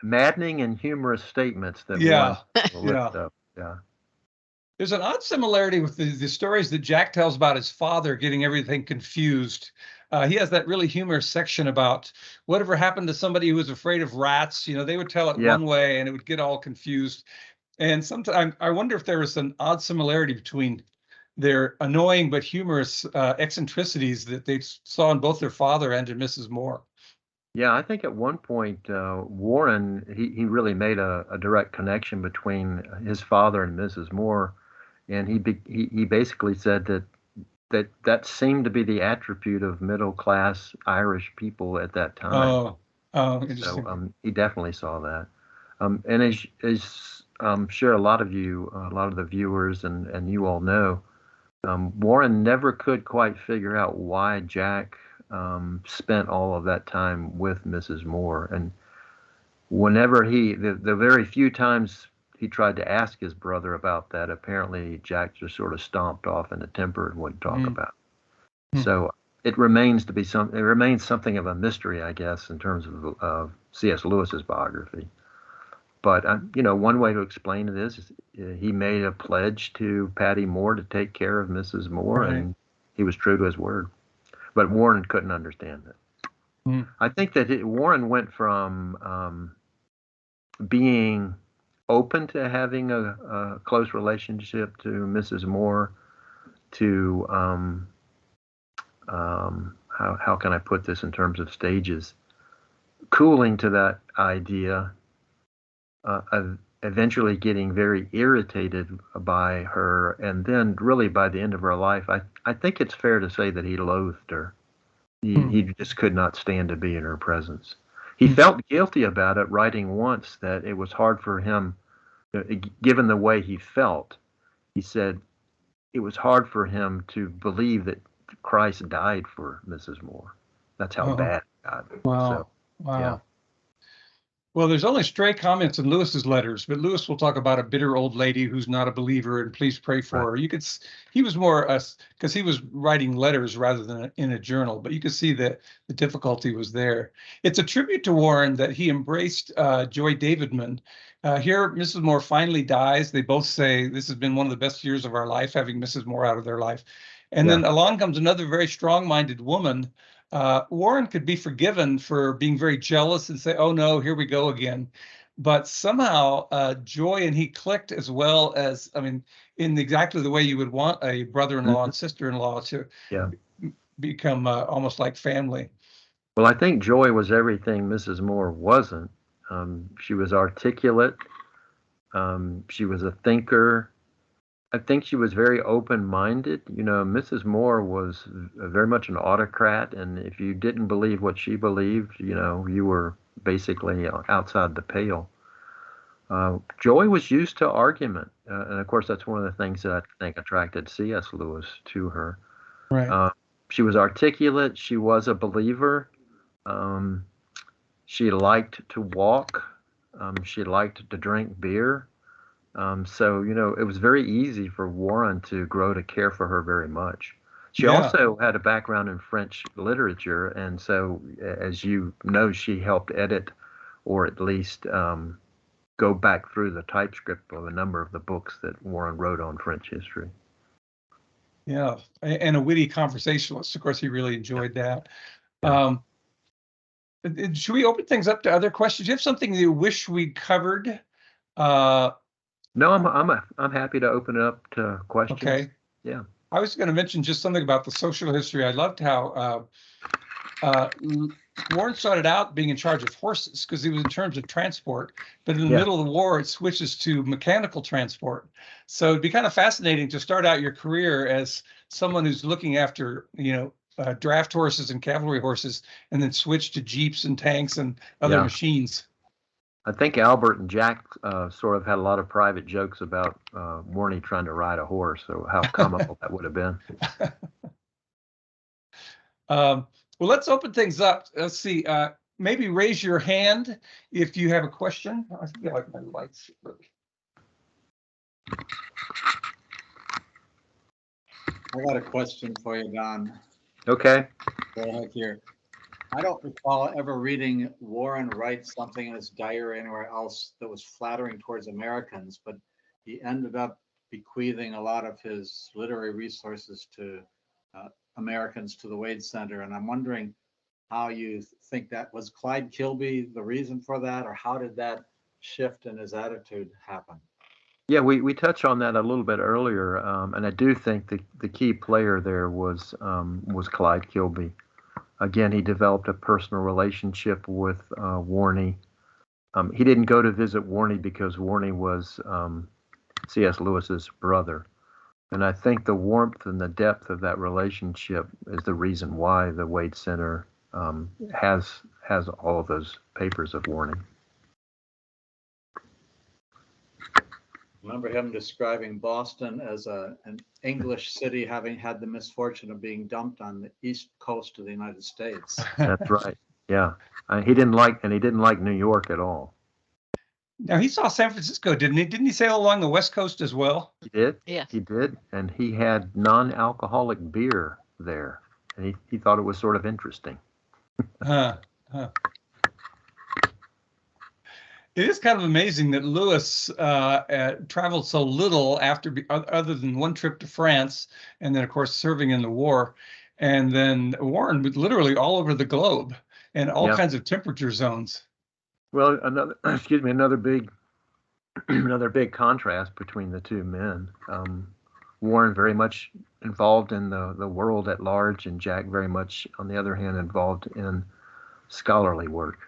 Maddening and humorous statements that Yeah. Warren will lift up. Yeah. There's an odd similarity with the stories that Jack tells about his father getting everything confused. He has that really humorous section about whatever happened to somebody who was afraid of rats. They would tell it one way and it would get all confused. And sometimes I wonder if there was an odd similarity between their annoying but humorous eccentricities that they saw in both their father and in Mrs. Moore. Yeah, I think at one point Warren, he really made a direct connection between his father and Mrs. Moore, and he basically said that seemed to be the attribute of middle class Irish people at that time. Oh, interesting. So he definitely saw that, and as I'm sure a lot of the viewers and you all know, Warren never could quite figure out why Jack spent all of that time with Mrs. Moore. And whenever the very few times he tried to ask his brother about that, apparently Jack just sort of stomped off in a temper and wouldn't talk about it. So it remains something of a mystery, I guess, in terms of C.S. Lewis's biography. But one way to explain it is he made a pledge to Patty Moore to take care of Mrs. Moore, and he was true to his word. But Warren couldn't understand it. I think that Warren went from being open to having a close relationship to Mrs. Moore to how can I put this in terms of stages? Cooling to that idea, of eventually getting very irritated by her, and then really by the end of her life, I think it's fair to say that he loathed her. He just could not stand to be in her presence. He felt guilty about it, writing once that it was hard for him, given the way he felt. He said it was hard for him to believe that Christ died for Mrs. Moore. That's how bad it got. Wow. So, Wow. yeah. Well, there's only stray comments in Lewis's letters, but Lewis will talk about a bitter old lady who's not a believer, and please pray for her. You could, he was more because he was writing letters rather than in a journal, but you could see that the difficulty was there. It's a tribute to Warren that he embraced Joy Davidman. Here, Mrs. Moore finally dies. They both say this has been one of the best years of our life, having Mrs. Moore out of their life. And then along comes another very strong-minded woman. Warren could be forgiven for being very jealous and say, oh no, here we go again. But somehow Joy and he clicked as well as, I mean, in exactly the way you would want a brother-in-law and sister-in-law to become almost like family. Well, I think Joy was everything Mrs. Moore wasn't. She was articulate. She was a thinker. I think she was very open-minded. You know, Mrs. Moore was very much an autocrat, and if you didn't believe what she believed, you know, you were basically outside the pale. Joy was used to argument, and of course, that's one of the things that I think attracted C.S. Lewis to her. Right. She was articulate. She was a believer. She liked to walk. She liked to drink beer. So, you know, it was very easy for Warren to grow to care for her very much. She also had a background in French literature. And so, as you know, she helped edit or at least go back through the typescript of a number of the books that Warren wrote on French history. Yeah, and a witty conversationalist. Of course, he really enjoyed that. Should we open things up to other questions? Do you have something you wish we covered? No, I'm happy to open it up to questions. Okay. Yeah. I was going to mention just something about the social history. I loved how Warren started out being in charge of horses because he was in terms of transport, but in the middle of the war, it switches to mechanical transport. So it'd be kind of fascinating to start out your career as someone who's looking after, you know, draft horses and cavalry horses, and then switch to jeeps and tanks and other machines. I think Albert and Jack sort of had a lot of private jokes about Warnie trying to ride a horse, so how comical that would have been. Well, let's open things up. Let's see. Maybe raise your hand if you have a question. I feel like my lights. I got a question for you, Don. Okay. Go ahead here. I don't recall ever reading Warren write something in his diary or anywhere else that was flattering towards Americans, but he ended up bequeathing a lot of his literary resources to Americans, to the Wade Center. And I'm wondering how you think that was Clyde Kilby the reason for that, or how did that shift in his attitude happen? Yeah, we touched on that a little bit earlier, and I do think the key player there was Clyde Kilby. Again, he developed a personal relationship with Warnie. He didn't go to visit Warnie because Warnie was C.S. Lewis's brother. And I think the warmth and the depth of that relationship is the reason why the Wade Center has all of those papers of Warnie. Remember him describing Boston as an English city having had the misfortune of being dumped on the east coast of the United States. That's right. Yeah, he didn't like New York at all. Now he saw San Francisco, didn't he? Didn't he sail along the West Coast as well? He did. Yes. He did, and he had non-alcoholic beer there, and he thought it was sort of interesting. It is kind of amazing that Lewis traveled so little after, other than one trip to France, and then of course serving in the war, and then Warren was literally all over the globe and all kinds of temperature zones. Well, another big contrast between the two men. Warren very much involved in the world at large, and Jack very much, on the other hand, involved in scholarly work.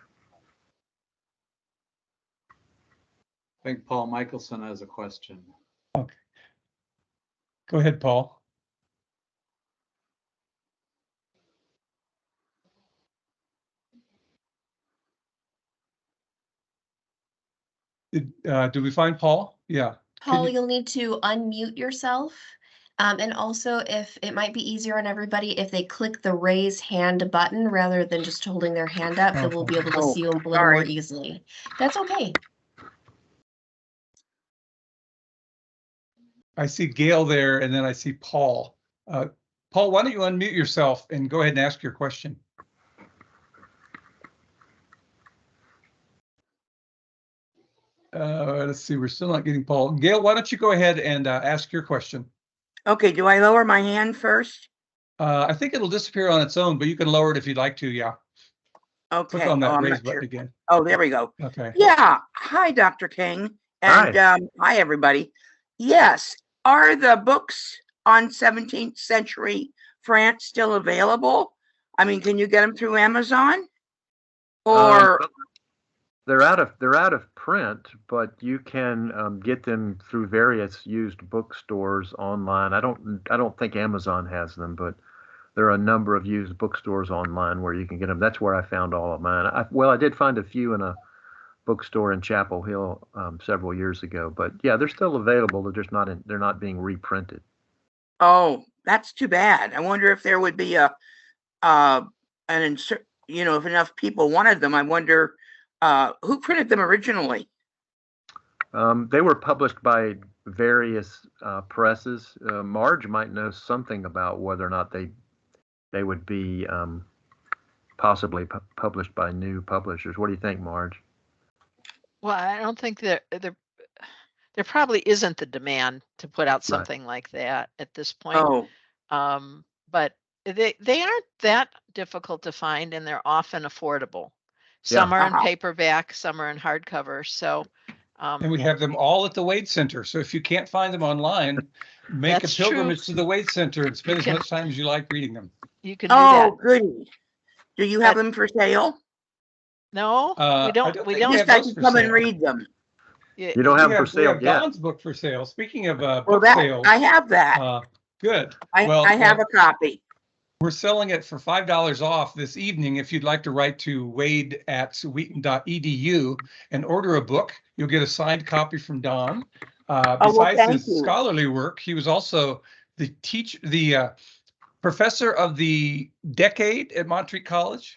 I think Paul Michelson has a question. Okay. Go ahead, Paul. Did we find Paul? Yeah. Paul, you'll need to unmute yourself. And also, if it might be easier on everybody if they click the raise hand button rather than just holding their hand up, then we'll be able to see them a little more easily. That's okay. I see Gail there, and then I see Paul. Paul, why don't you unmute yourself and go ahead and ask your question? Let's see, we're still not getting Paul. Gail, why don't you go ahead and ask your question? Okay, do I lower my hand first? I think it'll disappear on its own, but you can lower it if you'd like to, yeah. Okay. Click on that I'm raise not button sure. again. Oh, there we go. Okay. Yeah. Hi, Dr. King. And hi, everybody. Yes. Are the books on 17th century France still available? I mean, can you get them through Amazon? Or they're out of print, but you can get them through various used bookstores online. I don't think Amazon has them, but there are a number of used bookstores online where you can get them. That's where I found all of mine. I did find a few in a bookstore in Chapel Hill several years ago, but yeah, they're still available. They're just they're not being reprinted. oh, that's too bad. I wonder if there would be an insert. You know, if enough people wanted them. I wonder who printed them originally. They were published by various presses. Marge might know something about whether or not they would be possibly published by new publishers. What do you think, Marge? Well, I don't think there probably isn't the demand to put out Right. something like that at this point. Oh, But they aren't that difficult to find, and they're often affordable. Some are in paperback, some are in hardcover. So, And we have them all at the Wade Center. So if you can't find them online, make a That's pilgrimage true. to the Wade Center and spend as much time as you like reading them. you can do that. goody. Do you have them for sale? No, I we don't. don't We think don't. we Just have I those can for come and sale. read them. You don't have them for We sale have yet. Don's book for sale. Speaking of Well, book sales, I have that. good. I have a copy. We're selling it for $5 off this evening. If you'd like to write to wade@wheaton.edu and order a book, you'll get a signed copy from Don. Besides thank his you. scholarly work, he was also the professor of the decade at Montreat College.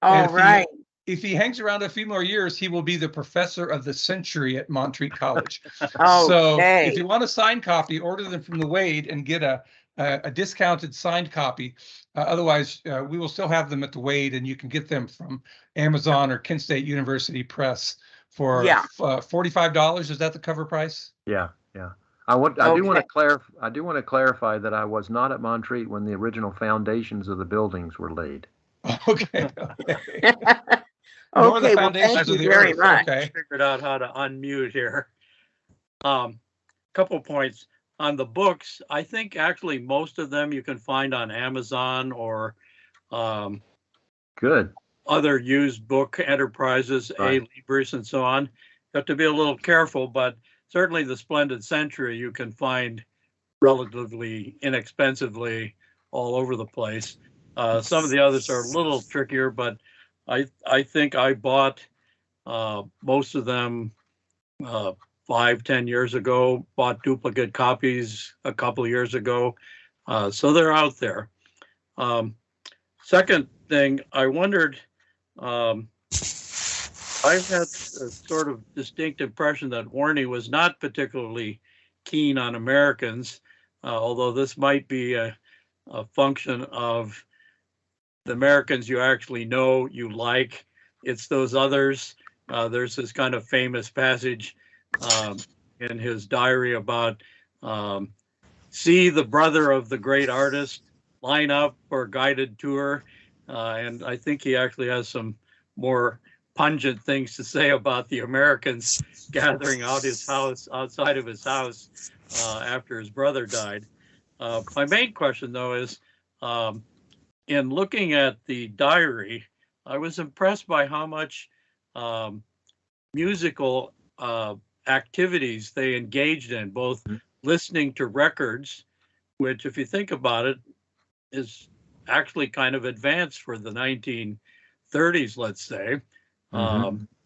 Oh, right. If he hangs around a few more years, he will be the professor of the century at Montreat College. So if you want a signed copy, order them from the Wade and get a discounted signed copy. Otherwise, we will still have them at the Wade, and you can get them from Amazon or Kent State University Press for $45. Is that the cover price? Yeah. I do want to clarify that I was not at Montreat when the original foundations of the buildings were laid. Okay. Okay, well, thank you very much. Okay. Figured out how to unmute here. Couple points on the books. I think actually most of them you can find on Amazon or Good. other used book enterprises, Right. A-Libris and so on. You have to be a little careful, but certainly the Splendid Century you can find relatively inexpensively all over the place. Some of the others are a little trickier, but I think I bought most of them 5-10 years ago, bought duplicate copies a couple of years ago. So they're out there. Second thing, I wondered, I've had a sort of distinct impression that Warney was not particularly keen on Americans, although this might be a function of the Americans you actually know, you like. It's those others. There's this kind of famous passage in his diary about see the brother of the great artist, line up for a guided tour. And I think he actually has some more pungent things to say about the Americans gathering out his house, outside of his house after his brother died. My main question, though, is in looking at the diary, I was impressed by how much musical activities they engaged in, both listening to records, which, if you think about it, is actually kind of advanced for the 1930s, let's say.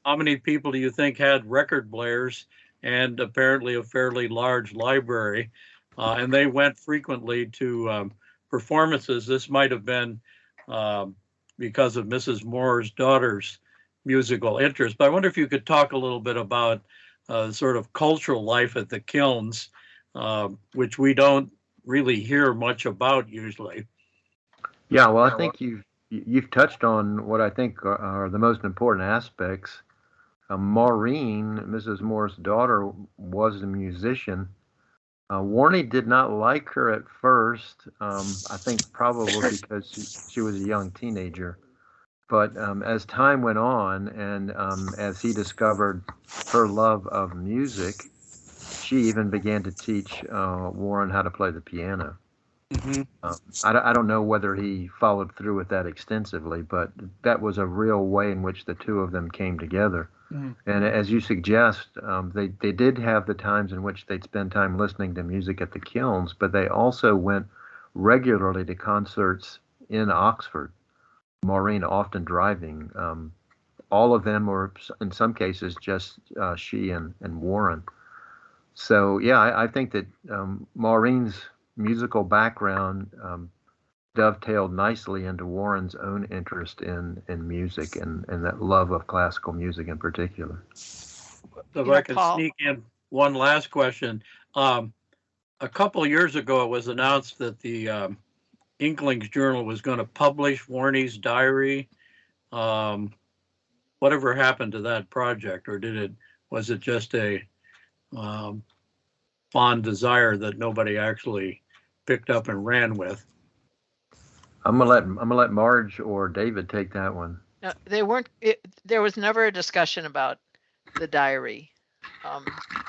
how many people do you think had record players and apparently a fairly large library? And they went frequently to performances. This might have been because of Mrs. Moore's daughter's musical interest. But I wonder if you could talk a little bit about sort of cultural life at the kilns, which we don't really hear much about usually. Yeah, well, I think you've touched on what I think are the most important aspects. Maureen, Mrs. Moore's daughter, was a musician. Warnie did not like her at first, I think probably because she was a young teenager. But as time went on and as he discovered her love of music, she even began to teach Warren how to play the piano. Mm-hmm. I don't know whether he followed through with that extensively, but that was a real way in which the two of them came together. Mm-hmm. And as you suggest, they did have the times in which they'd spend time listening to music at the kilns, but they also went regularly to concerts in Oxford, Maureen often driving. All of them, or in some cases, just she and Warren. So, yeah, I think that Maureen's musical background dovetailed nicely into Warren's own interest in music and that love of classical music in particular. So if I can sneak in one last question. A couple of years ago, it was announced that the Inkling's Journal was going to publish Warnie's diary. Whatever happened to that project, or was it just a fond desire that nobody actually picked up and ran with? I'm gonna let Marge or David take that one. No, they weren't. There was never a discussion about the diary.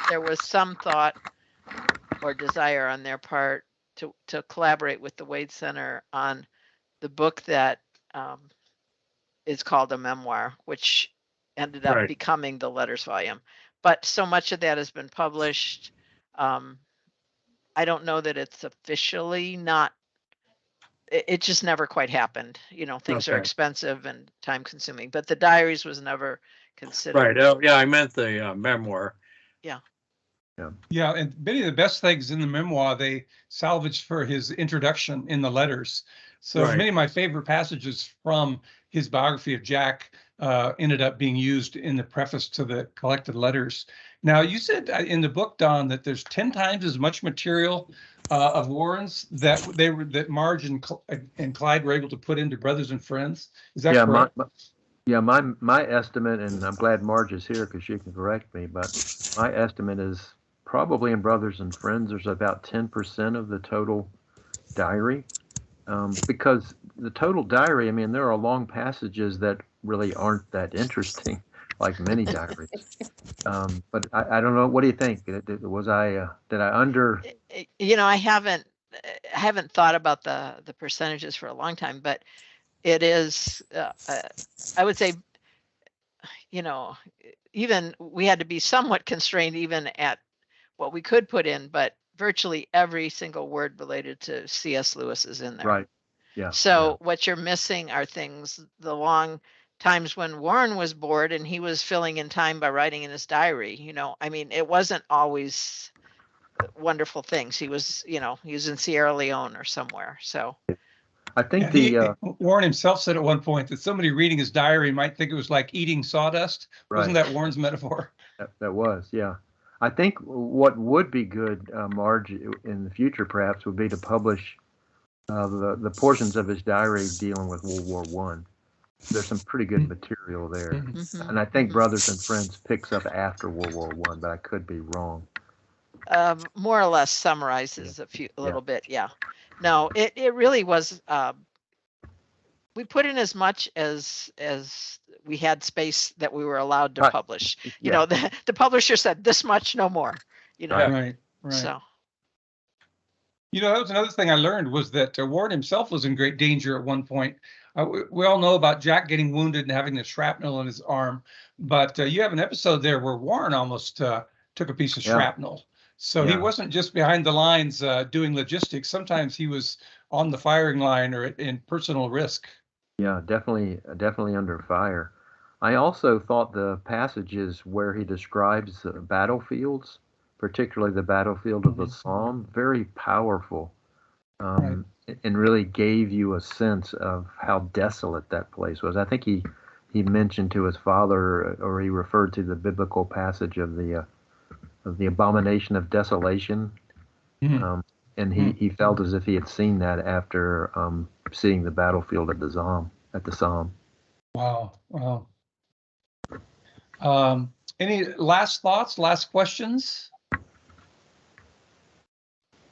There was some thought or desire on their part to collaborate with the Wade Center on the book that is called a memoir, which ended up becoming the letters volume. But so much of that has been published. I don't know that it's officially not. It just never quite happened. You know, things are expensive and time consuming, but the diaries was never considered. Right. Oh, yeah, I meant the memoir. Yeah. Yeah, and many of the best things in the memoir they salvaged for his introduction in the letters. So many of my favorite passages from his biography of Jack ended up being used in the preface to the collected letters. Now, you said in the book, Don, that there's 10 times as much material of Warren's that Marge and Clyde were able to put into Brothers and Friends. Is that correct? My estimate, and I'm glad Marge is here because she can correct me, but my estimate is probably in Brothers and Friends, there's about 10% of the total diary. Because the total diary, I mean, there are long passages that really aren't that interesting, like many diaries. But I don't know. What do you think? Did I under? You know, I haven't thought about the percentages for a long time, but it is. I would say, you know, even we had to be somewhat constrained even at what we could put in, but virtually every single word related to C.S. Lewis is in there. Right. Yeah. So what you're missing are things, the long times when Warren was bored and he was filling in time by writing in his diary. You know, I mean, it wasn't always wonderful things. He was, you know, he was in Sierra Leone or somewhere. So I think Warren himself said at one point that somebody reading his diary might think it was like eating sawdust. Right. Wasn't that Warren's metaphor? That was, yeah. I think what would be good, Marge, in the future perhaps, would be to publish the portions of his diary dealing with World War One. There's some pretty good material there, and I think Brothers and Friends picks up after World War One, but I could be wrong. More or less summarizes a little bit. Yeah. No, it really was. We put in as much as we had space that we were allowed to publish. You know, the publisher said this much, no more. You know, right. So, you know, that was another thing I learned was that Warren himself was in great danger at one point. We all know about Jack getting wounded and having the shrapnel in his arm, but you have an episode there where Warren almost took a piece of shrapnel. So he wasn't just behind the lines doing logistics. Sometimes he was on the firing line or in personal risk. Yeah, definitely under fire. I also thought the passages where he describes battlefields, particularly the battlefield of the Somme, very powerful, and really gave you a sense of how desolate that place was. I think he mentioned to his father, or he referred to the biblical passage of the abomination of desolation, and he felt as if he had seen that after seeing the battlefield at the Somme. Wow. Wow. Any last thoughts, last questions?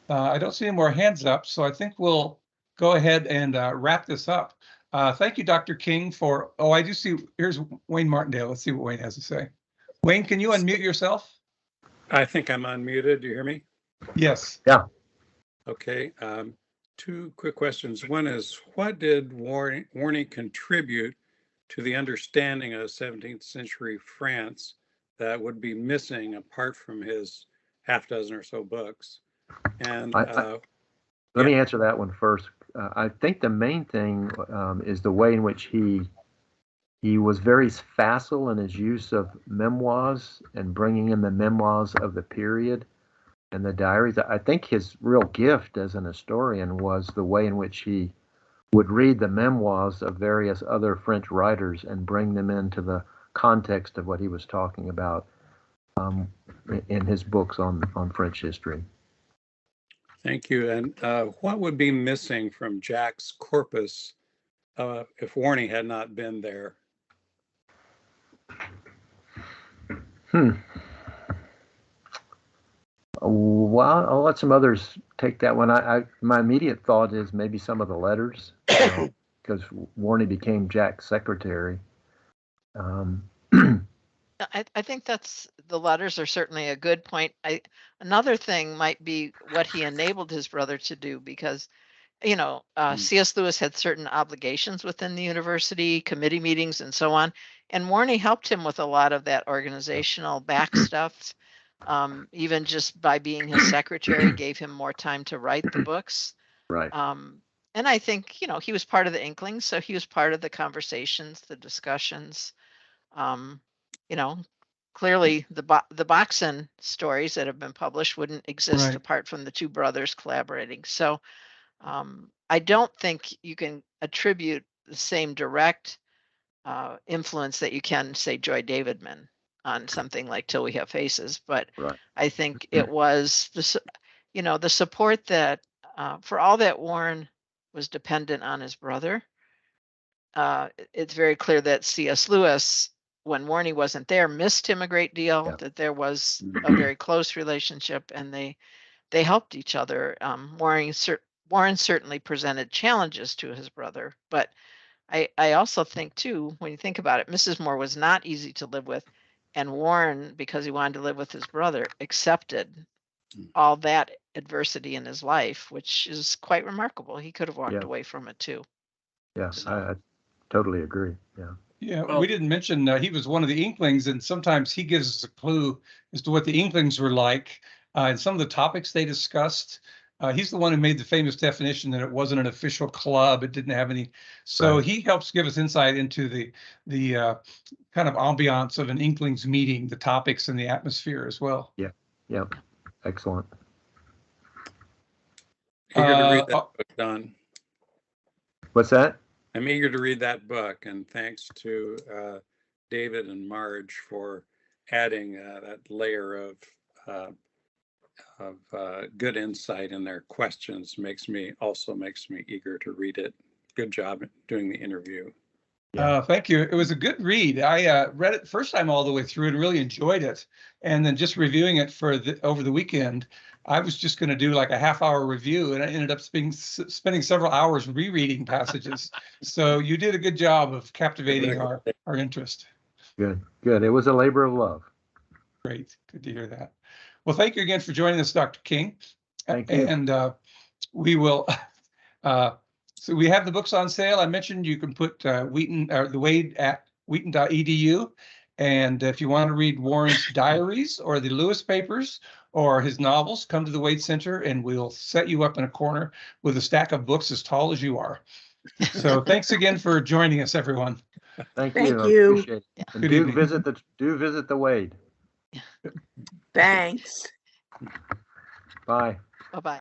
I don't see any more hands up, so I think we'll go ahead and wrap this up. Thank you, Dr. King, for, I do see, here's Wayne Martindale. Let's see what Wayne has to say. Wayne, can you unmute yourself? I think I'm unmuted. Do you hear me? Yes. Yeah. Okay. Two quick questions. One is, what did Warney contribute to the understanding of 17th century France that would be missing apart from his half dozen or so books? And let me answer that one first. I think the main thing is the way in which he was very facile in his use of memoirs and bringing in the memoirs of the period and the diaries. I think his real gift as an historian was the way in which he would read the memoirs of various other French writers and bring them into the context of what he was talking about in his books on French history. Thank you. And what would be missing from Jack's corpus if Warney had not been there? Well, I'll let some others take that one. My immediate thought is maybe some of the letters, because Warney became Jack's secretary. I think the letters are certainly a good point. Another thing might be what he enabled his brother to do, because C.S. Lewis had certain obligations within the university, committee meetings, and so on. And Warney helped him with a lot of that organizational back stuff. Even just by being his secretary, gave him more time to write the books. Right. And I think, he was part of the Inkling, so he was part of the conversations, the discussions. Clearly the Boxen stories that have been published wouldn't exist apart from the two brothers collaborating. So I don't think you can attribute the same direct influence that you can, say, Joy Davidman on something like Till We Have Faces. But I think it was the support that for all that Warren was dependent on his brother. It's very clear that C.S. Lewis, when Warney wasn't there, missed him a great deal, that there was a very close relationship, and they helped each other. Warren certainly presented challenges to his brother, but I also think too, when you think about it, Mrs. Moore was not easy to live with, and Warren, because he wanted to live with his brother, accepted all that adversity in his life, which is quite remarkable. He could have walked away from it too. Yeah, so. I totally agree. Yeah. Yeah, well, we didn't mention he was one of the Inklings, and sometimes he gives us a clue as to what the Inklings were like and some of the topics they discussed. He's the one who made the famous definition that it wasn't an official club; it didn't have any. So he helps give us insight into the kind of ambiance of an Inklings meeting, the topics and the atmosphere as well. Yeah. Yep. Excellent. Eager to read that book, Don. What's that? I'm eager to read that book, and thanks to David and Marge for adding that layer of good insight in their questions. Makes me eager to read it. Good job doing the interview. Thank you. It was a good read. I read it first time all the way through and really enjoyed it. And then just reviewing it over the weekend, I was just going to do like a half-hour review, and I ended up spending several hours rereading passages. So you did a good job of captivating our interest. Good. It was a labor of love. Great. Good to hear that. Well, thank you again for joining us, Dr. King. Thank you. And we will. So we have the books on sale. I mentioned you can put Wheaton or the Wade at wheaton.edu. And if you want to read Warren's diaries or the Lewis papers or his novels, come to the Wade Center and we'll set you up in a corner with a stack of books as tall as you are. So thanks again for joining us, everyone. Thank Thank you. I you. appreciate it. Yeah. And Good do evening. visit the Wade. Thanks. Bye. Bye-bye.